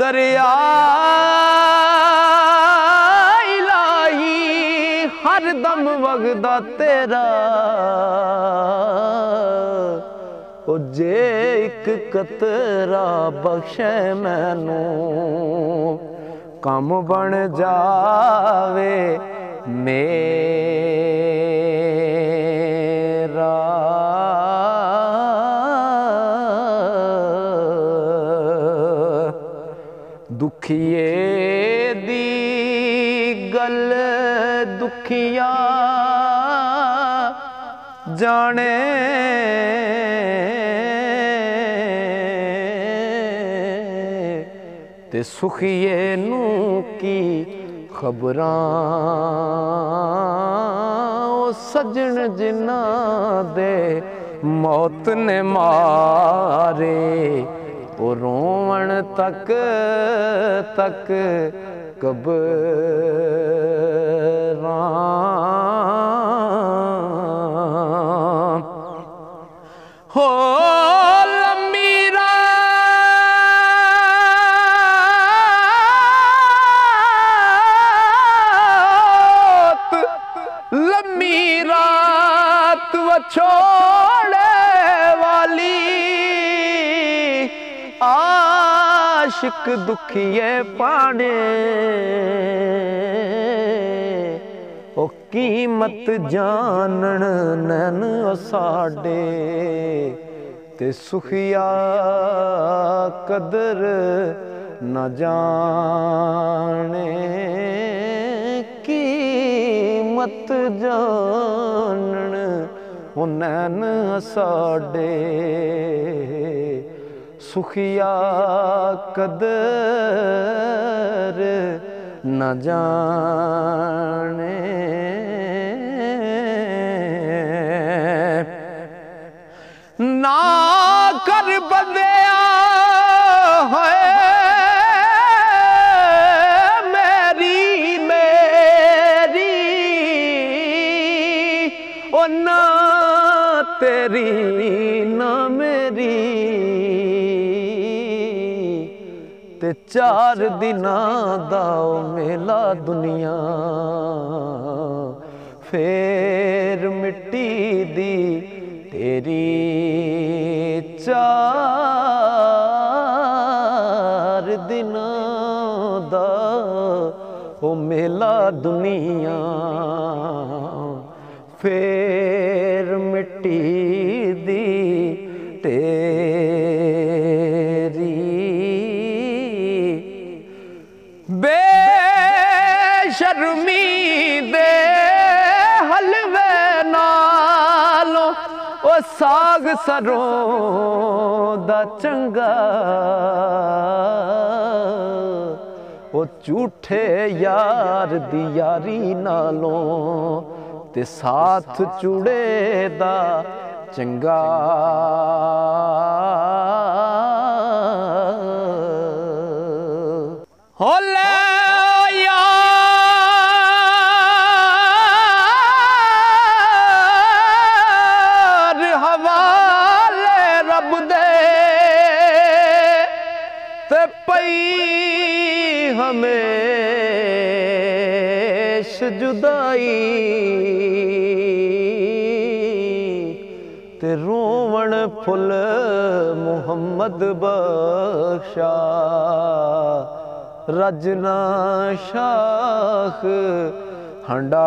दरिया इलाही हर दम वगदा तेरा ओ जे एक कतरा बख्शे मैनू कम बन जावे मेरा दुखिए दी गल दुखिया जाने ते सुखिए नू की खबरां सजन जिन्ना दे मौत ने मारे ओ रोवण तक तक कबरां हो लम्मी रात वो छोड़े वाली आशिक दुखिए पाने ओ कीमत जानन नैन साडे ते सुखिया कदर न जाने कीमत जानन ओ नैन साडे सुखिया कदर न जाने ना कर बंदिया है मेरी मेरी ओ ना तेरी ना मेरी ते 4 दिनां दा मेला दुनिया फेर मिट्टी दी तेरी 4 दिनां दा ओ मेला दुनिया फेर मिट्टी दी तेरी बेशर्मी दे हलवे नालों ओ साग सरों दा चंगा ओ झूठे यार दी यारी नालों ते साथ चुड़े दा चंगा हो ले यार हवाले रब दे ते पई हमेश जुदाई ते रोवण फुल मुहम्मद बख्शा रजना शाख हंडाई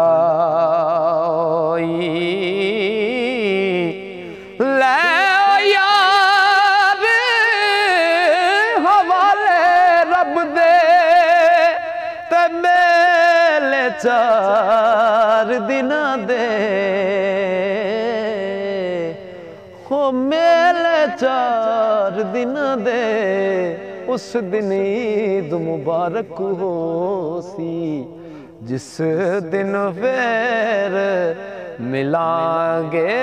ले यार हवाले रब दे ते मेले 4 दिनां दे हो मेले 4 दिनां दे उस दिन ईद मुबारक हो सी जिस दिन फिर मिलांगे